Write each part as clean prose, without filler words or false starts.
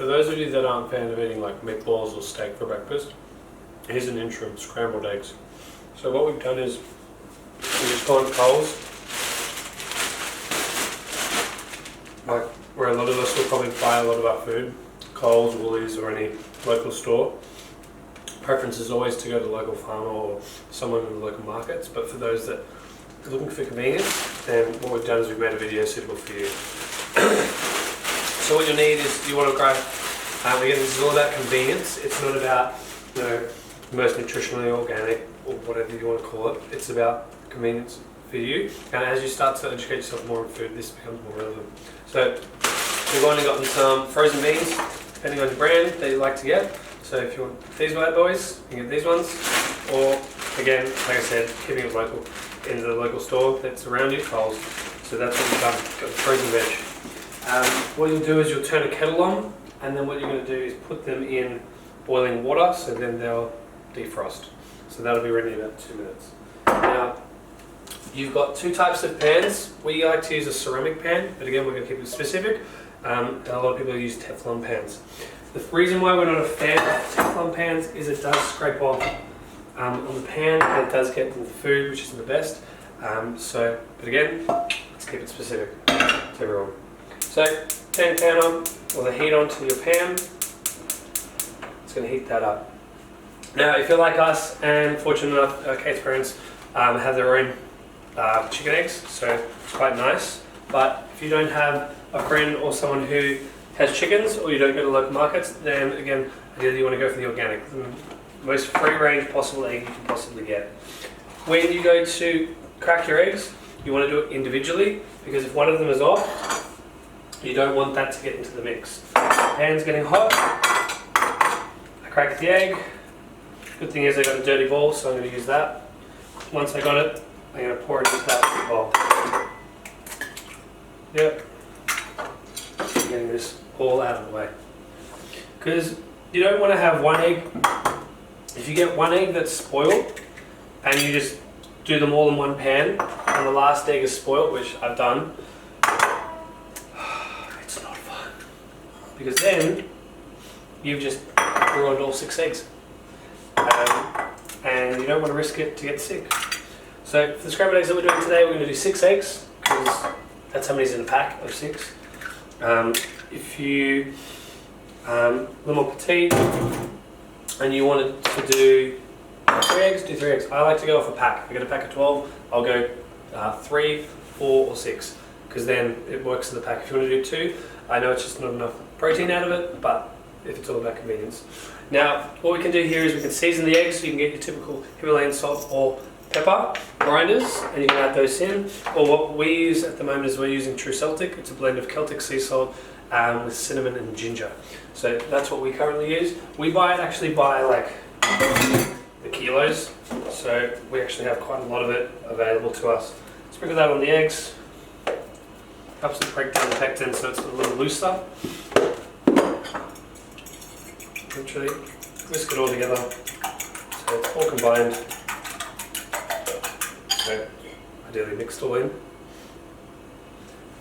for those of you that aren't fans of eating like meatballs or steak for breakfast, here's an interim: scrambled eggs. So what we've done is we've just gone Karl's, like where a lot of us will probably buy a lot of our food, Karl's, Woolies or any local store. Preference is always to go to the local farmer or someone in the local markets, but for those that are looking for convenience, then what we've done is we've made a video suitable for you. So what you'll need is you want to grab, again, this is all about convenience. It's not about, you know, most nutritionally organic or whatever you want to call it. It's about convenience for you. And as you start to educate yourself more on food, this becomes more relevant. So we've only gotten some frozen beans, depending on the brand that you like to get. So if you want these bad boys, you can get these ones. Or again, like I said, keeping it local, in the local store that's around you, Karl's. So that's what we've done. Got the frozen veg. What you'll do is you'll turn a kettle on, and then what you're going to do is put them in boiling water, so then they'll defrost. So that'll be ready in about 2 minutes. Now, you've got two types of pans. We like to use a ceramic pan, but again, we're going to keep it specific. A lot of people use Teflon pans. The reason why we're not a fan of Teflon pans is it does scrape off on the pan, and it does get into the food, which isn't the best. But again, let's keep it specific to everyone. So, turn the pan on, or the heat onto your pan. It's going to heat that up. Now, if you're like us, and fortunate enough, Kate's parents have their own chicken eggs, so it's quite nice. But if you don't have a friend or someone who has chickens, or you don't go to local markets, then again, ideally you want to go for the organic, the most free-range possible egg you can possibly get. When you go to crack your eggs, you want to do it individually, because if one of them is off, you don't want that to get into the mix. Pan's getting hot. I cracked the egg. Good thing is I got a dirty bowl, so I'm going to use that. Once I got it, I'm going to pour it into that bowl. Yep. I'm getting this all out of the way. Because you don't want to have one egg. If you get one egg that's spoiled, and you just do them all in one pan, and the last egg is spoiled, which I've done, it's not fun. Because then, you've just ruined all 6 eggs. And you don't want to risk it to get sick. So for the scrambled eggs that we're doing today, we're going to do 6 eggs, because that's how many's in a pack of 6. If you, a little more petite, and you wanted to do 3 eggs, do 3 eggs. I like to go off a pack. If I get a pack of 12, I'll go 3, 4 or 6, because then it works in the pack. If you want to do 2, I know it's just not enough protein out of it, but if it's all about convenience. Now, what we can do here is we can season the eggs, so you can get your typical Himalayan salt or pepper grinders, and you can add those in. Or what we use at the moment is we're using True Celtic. It's a blend of Celtic sea salt with cinnamon and ginger. So that's what we currently use. We actually buy like the kilos, so we actually have quite a lot of it available to us. Sprinkle that on the eggs. Helps it break down the pectin so it's a little looser. Literally whisk it all together so it's all combined. So ideally mixed all in.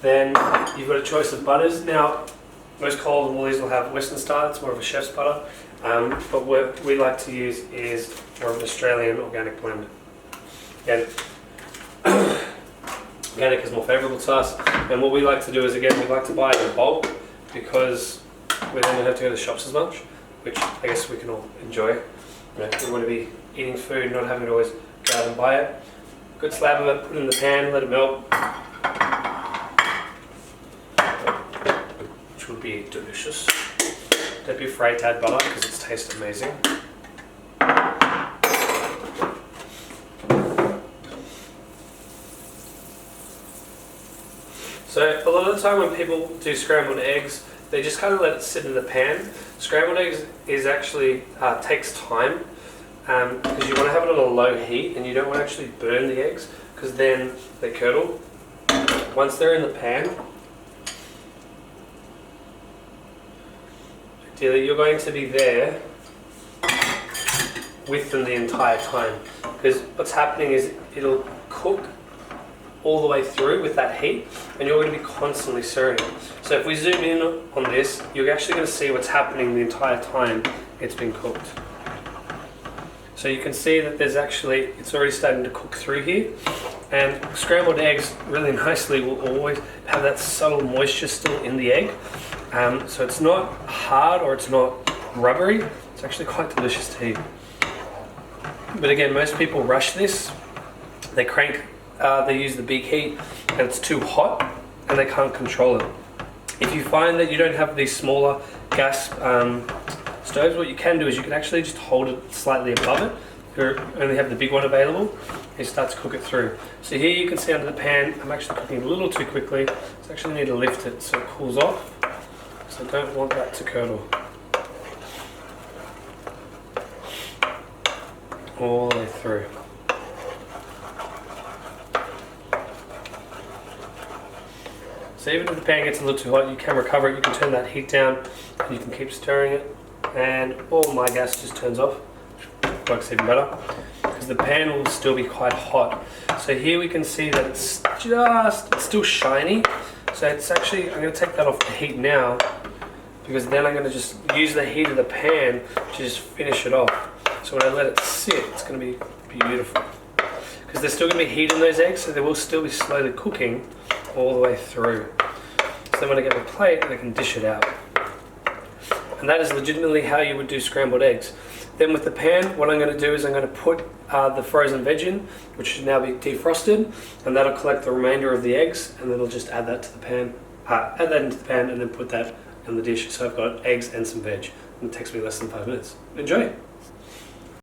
Then you've got a choice of butters. Now most Karl and Woolies will have Western Star, it's more of a chef's butter. But what we like to use is more of an Australian organic blend. Again, organic is more favourable to us, and what we like to do is, again, we like to buy it in bulk, because we then don't have to go to the shops as much, which I guess we can all enjoy. We want to be eating food, not having to always go out and buy it. Good slab of it, put it in the pan, let it melt, which would be delicious. Don't be afraid to add butter, because it tastes amazing. So a lot of the time when people do scrambled eggs, they just kind of let it sit in the pan. Scrambled eggs is actually takes time, because you want to have it on a low heat, and you don't want to actually burn the eggs, because then they curdle. Once they're in the pan, ideally you're going to be there with them the entire time, because what's happening is it'll cook all the way through with that heat, and you're going to be constantly stirring it. So if we zoom in on this, you're actually going to see what's happening the entire time it's been cooked. So you can see that it's already starting to cook through here, and scrambled eggs really nicely will always have that subtle moisture still in the egg. So it's not hard or it's not rubbery. It's actually quite delicious to eat. But again, most people rush this. They use the big heat and it's too hot and they can't control it. If you find that you don't have these smaller gas stoves, what you can do is you can actually just hold it slightly above it. If you only have the big one available, it starts to cook it through. So here you can see under the pan, I'm actually cooking a little too quickly. So I actually need to lift it so it cools off. So I don't want that to curdle. All the way through. So even if the pan gets a little too hot, you can recover it. You can turn that heat down and you can keep stirring it. And all my gas just turns off, which works even better because the pan will still be quite hot. So here we can see that it's still shiny. So it's actually, I'm going to take that off the heat now because then I'm going to just use the heat of the pan to just finish it off. So when I let it sit, it's going to be beautiful. Because there's still going to be heat in those eggs, so they will still be slowly cooking all the way through. So then when I get my plate, I can dish it out. And that is legitimately how you would do scrambled eggs. Then with the pan, what I'm going to do is I'm going to put the frozen veg in, which should now be defrosted, and that'll collect the remainder of the eggs, and then I'll just add that to the pan, add that into the pan, and then put that in the dish. So I've got eggs and some veg, and it takes me less than 5 minutes. Enjoy!